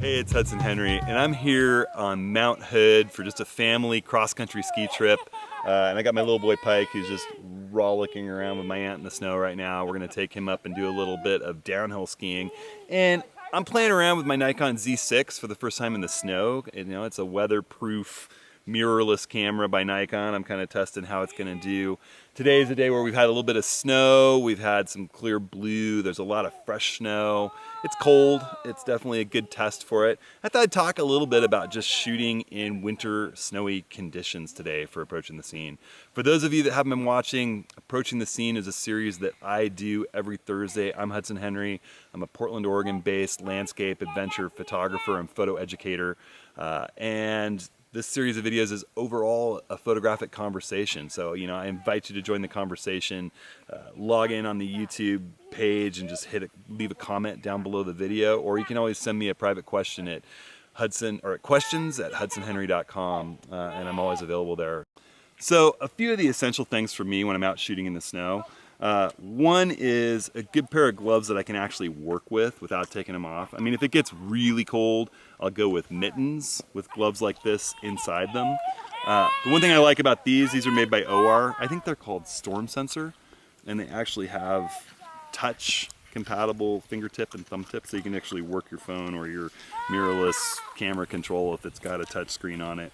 Hey, it's Hudson Henry, and I'm here on Mount Hood for just a family cross-country ski trip. And I got my little boy Pike, who's just rollicking around with my aunt in the snow right now. We're gonna take him up and do a little bit of downhill skiing. And I'm playing around with my Nikon Z6 for the first time in the snow. And, you know, it's a weatherproof, mirrorless camera by Nikon. I'm kind of testing how it's gonna do. Today is a day where we've had a little bit of snow, we've had some clear blue, there's a lot of fresh snow. It's cold, it's definitely a good test for it. I thought I'd talk a little bit about just shooting in winter snowy conditions today for Approaching the Scene. For those of you that haven't been watching, Approaching the Scene is a series that I do every Thursday. I'm Hudson Henry. I'm a Portland, Oregon based landscape adventure photographer and photo educator. And this series of videos is overall a photographic conversation. So, you know, I invite you to join the conversation, log in on the YouTube page and just leave a comment down below the video, or you can always send me a private question at questions@hudsonhenry.com, and I'm always available there. So a few of the essential things for me when I'm out shooting in the snow. One is a good pair of gloves that I can actually work with without taking them off. I mean, if it gets really cold, I'll go with mittens with gloves like this inside them. The one thing I like about these are made by OR. I think they're called Storm Sensor, and they actually have touch compatible fingertip and thumb tip, so you can actually work your phone or your mirrorless camera control if it's got a touch screen on it.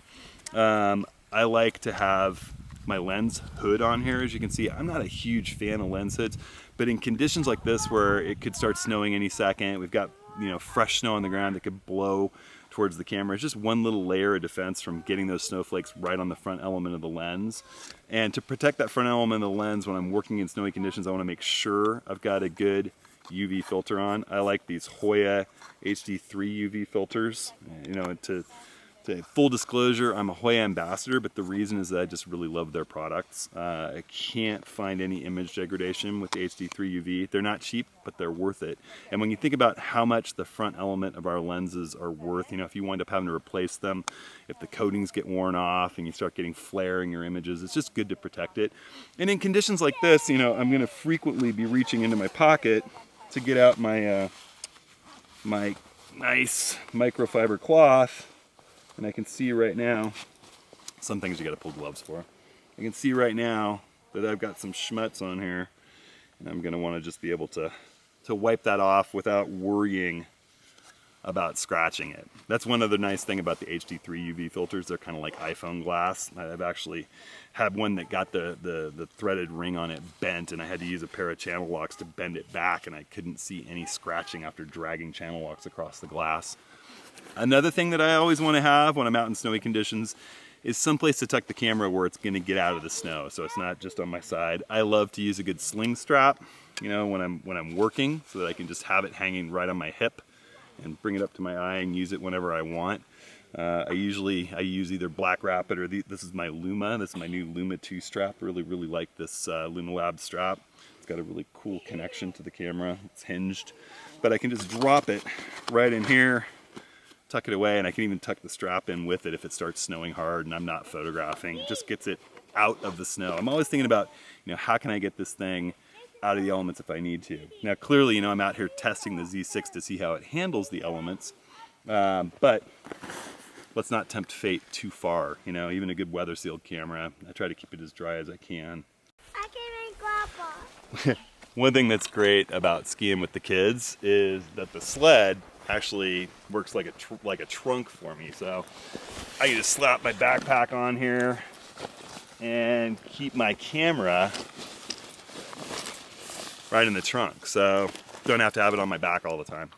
I like to have my lens hood on here. As you can see, I'm not a huge fan of lens hoods, but in conditions like this where it could start snowing any second, we've got, you know, fresh snow on the ground that could blow towards the camera. It's just one little layer of defense from getting those snowflakes right on the front element of the lens. And to protect that front element of the lens when I'm working in snowy conditions, I want to make sure I've got a good UV filter on. I like these Hoya HD3 UV filters. You know, to full disclosure, I'm a Hoya ambassador, but the reason is that I just really love their products. I can't find any image degradation with the HD3 UV. They're not cheap, but they're worth it. And when you think about how much the front element of our lenses are worth, you know, if you wind up having to replace them, if the coatings get worn off and you start getting flare in your images, it's just good to protect it. And in conditions like this, you know, I'm gonna frequently be reaching into my pocket to get out my, my nice microfiber cloth. And I can see right now, some things you gotta pull gloves for. I can see right now that I've got some schmutz on here, and I'm gonna wanna just be able to wipe that off without worrying about scratching it. That's one other nice thing about the HD3 UV filters. They're kind of like iPhone glass. I've actually had one that got the threaded ring on it bent, and I had to use a pair of channel locks to bend it back, and I couldn't see any scratching after dragging channel locks across the glass. Another thing that I always want to have when I'm out in snowy conditions is someplace to tuck the camera where it's going to get out of the snow, so it's not just on my side. I love to use a good sling strap, you know, when I'm working, so that I can just have it hanging right on my hip and bring it up to my eye and use it whenever I want. I use either Black Rapid or this is my Luma. This is my new Luma 2 strap. Really like this Luma Lab strap. It's got a really cool connection to the camera. It's hinged, but I can just drop it right in here, tuck it away, and I can even tuck the strap in with it if it starts snowing hard and I'm not photographing. It just gets it out of the snow. I'm always thinking about, you know, how can I get this thing out of the elements if I need to. Now clearly, you know, I'm out here testing the Z6 to see how it handles the elements, but let's not tempt fate too far. You know, even a good weather sealed camera, I try to keep it as dry as I can. I can make grandpa. One thing that's great about skiing with the kids is that the sled actually works like a trunk for me. So I can just slap my backpack on here and keep my camera right in the trunk, so don't have to have it on my back all the time.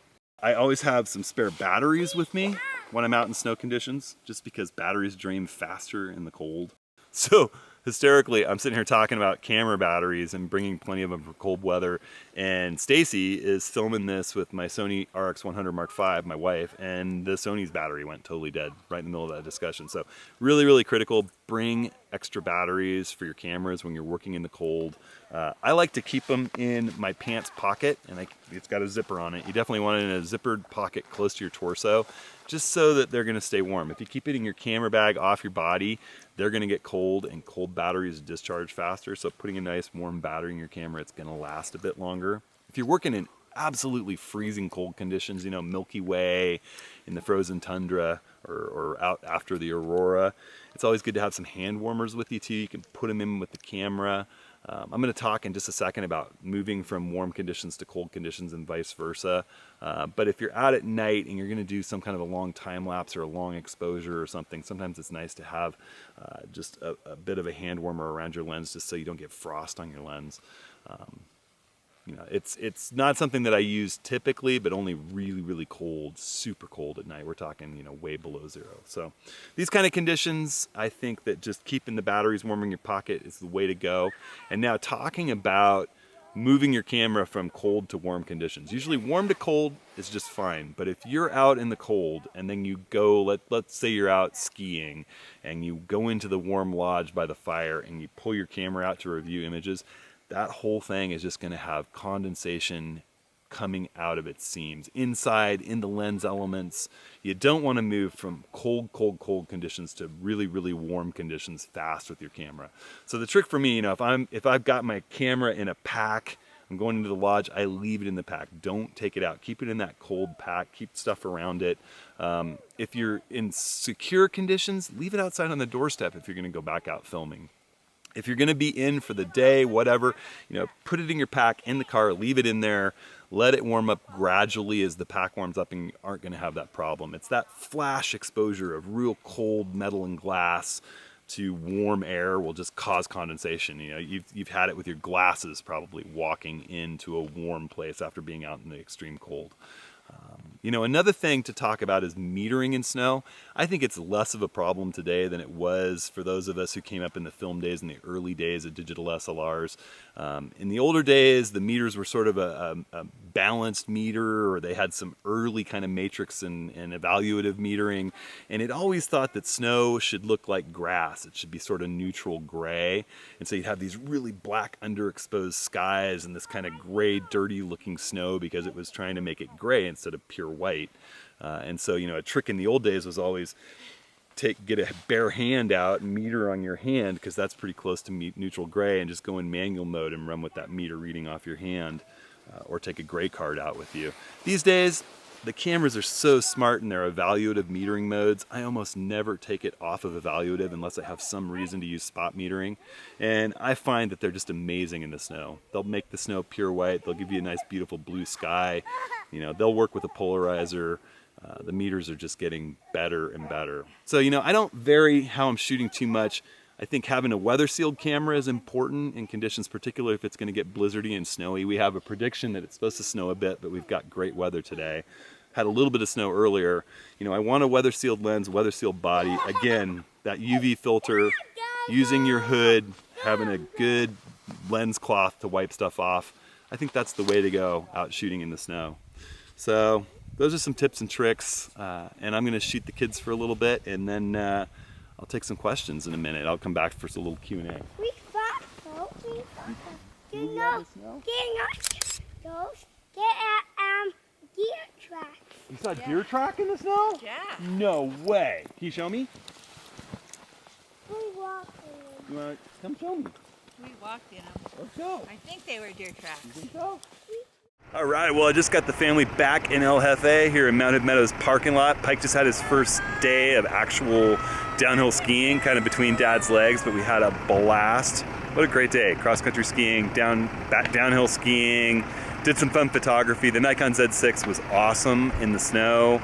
I always have some spare batteries with me when I'm out in snow conditions, just because batteries drain faster in the cold. So hysterically, I'm sitting here talking about camera batteries and bringing plenty of them for cold weather, and Stacy is filming this with my Sony RX100 Mark V, my wife, and the Sony's battery went totally dead right in the middle of that discussion. So really critical. Bring extra batteries for your cameras when you're working in the cold. I like to keep them in my pants pocket, and it's got a zipper on it. You definitely want it in a zippered pocket close to your torso, just so that they're gonna stay warm. If you keep it in your camera bag off your body, they're gonna get cold, and cold batteries discharge faster, so putting a nice warm battery in your camera, it's gonna last a bit longer. If you're working in absolutely freezing cold conditions, you know, Milky Way in the frozen tundra, or out after the aurora. It's always good to have some hand warmers with you too. You can put them in with the camera. I'm going to talk in just a second about moving from warm conditions to cold conditions and vice versa. But if you're out at night and you're going to do some kind of a long time lapse or a long exposure or something, sometimes it's nice to have just a bit of a hand warmer around your lens, just so you don't get frost on your lens. You know, it's not something that I use typically, but only really, really cold, super cold at night. We're talking, you know, way below zero. So these kind of conditions, I think that just keeping the batteries warm in your pocket is the way to go. And now talking about moving your camera from cold to warm conditions. Usually warm to cold is just fine, but if you're out in the cold and then you go, let's say you're out skiing and you go into the warm lodge by the fire and you pull your camera out to review images, that whole thing is just going to have condensation coming out of its seams inside in the lens elements. You don't want to move from cold conditions to really, really warm conditions fast with your camera. So the trick for me, you know, if I've got my camera in a pack, I'm going into the lodge, I leave it in the pack. Don't take it out. Keep it in that cold pack. Keep stuff around it. If you're in secure conditions, leave it outside on the doorstep if you're going to go back out filming. If you're going to be in for the day, whatever, you know, put it in your pack in the car, leave it in there, let it warm up gradually as the pack warms up, and you aren't going to have that problem. It's that flash exposure of real cold metal and glass to warm air will just cause condensation. You know, you've had it with your glasses probably walking into a warm place after being out in the extreme cold. You know, another thing to talk about is metering in snow. I think it's less of a problem today than it was for those of us who came up in the film days, in the early days of digital SLRs. In the older days, the meters were sort of a balanced meter, or they had some early kind of matrix and evaluative metering. And it always thought that snow should look like grass. It should be sort of neutral gray. And so you'd have these really black underexposed skies and this kind of gray, dirty looking snow because it was trying to make it gray instead of pure white. And so, you know, a trick in the old days was always get a bare hand out and meter on your hand, because that's pretty close to neutral gray, and just go in manual mode and run with that meter reading off your hand, or take a gray card out with you. These days, the cameras are so smart in their evaluative metering modes. I almost never take it off of evaluative unless I have some reason to use spot metering. And I find that they're just amazing in the snow. They'll make the snow pure white. They'll give you a nice, beautiful blue sky. You know, they'll work with a polarizer. The meters are just getting better and better. So, you know, I don't vary how I'm shooting too much. I think having a weather sealed camera is important in conditions, particularly if it's going to get blizzardy and snowy. We have a prediction that it's supposed to snow a bit, but we've got great weather today. Had a little bit of snow earlier. You know, I want a weather sealed lens, weather sealed body. Again, that UV filter, using your hood, having a good lens cloth to wipe stuff off. I think that's the way to go out shooting in the snow. So those are some tips and tricks, and I'm going to shoot the kids for a little bit, and then I'll take some questions in a minute. I'll come back for a little Q&A. We fought, you know, get at deer tracks. You saw deer track in the snow? Yeah. No way. Can you show me? We walked in. You want to come show me? We walked in them. Let's go. I think they were deer tracks. You think so? All right, well, I just got the family back in El Jefe here in Mountain Meadows parking lot. Pike just had his first day of actual downhill skiing, kind of between Dad's legs, but we had a blast. What a great day. Cross-country skiing, downhill skiing, did some fun photography. The Nikon Z6 was awesome in the snow.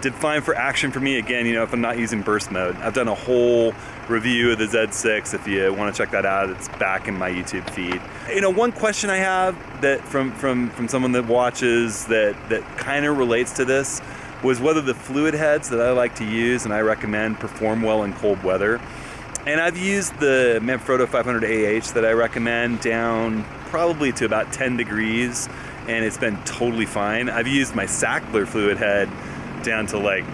Did fine for action for me, again, you know, if I'm not using burst mode. I've done a whole review of the Z6. If you want to check that out, it's back in my YouTube feed. You know, one question I have that from someone that watches that kind of relates to this was whether the fluid heads that I like to use and I recommend perform well in cold weather. And I've used the Manfrotto 500 AH that I recommend down probably to about 10 degrees, and it's been totally fine. I've used my Sackler fluid head down to like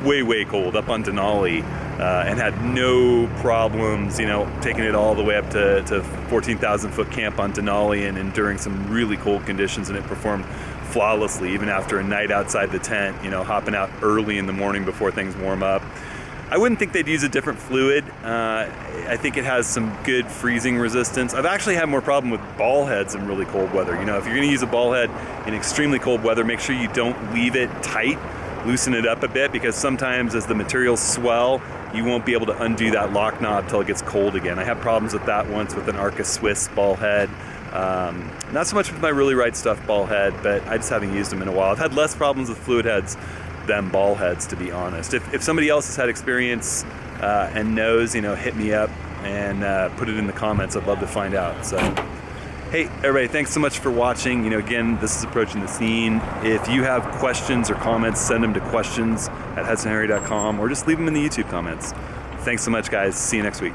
way cold up on Denali, and had no problems, you know, taking it all the way up to 14,000 foot camp on Denali and enduring some really cold conditions, and it performed flawlessly even after a night outside the tent, you know, hopping out early in the morning before things warm up. I wouldn't think they'd use a different fluid. I think it has some good freezing resistance. I've actually had more problem with ball heads in really cold weather. You know, if you're gonna use a ball head in extremely cold weather, make sure you don't leave it tight. Loosen it up a bit, because sometimes as the materials swell, you won't be able to undo that lock knob till it gets cold again. I had problems with that once with an Arca Swiss ball head. Not so much with my Really Right Stuff ball head, but I just haven't used them in a while. I've had less problems with fluid heads than ball heads, to be honest. If somebody else has had experience and knows, you know, hit me up and put it in the comments. I'd love to find out. So, hey, everybody, thanks so much for watching. You know, again, this is Approaching the Scene. If you have questions or comments, send them to questions@hudsonhenry.com or just leave them in the YouTube comments. Thanks so much, guys. See you next week.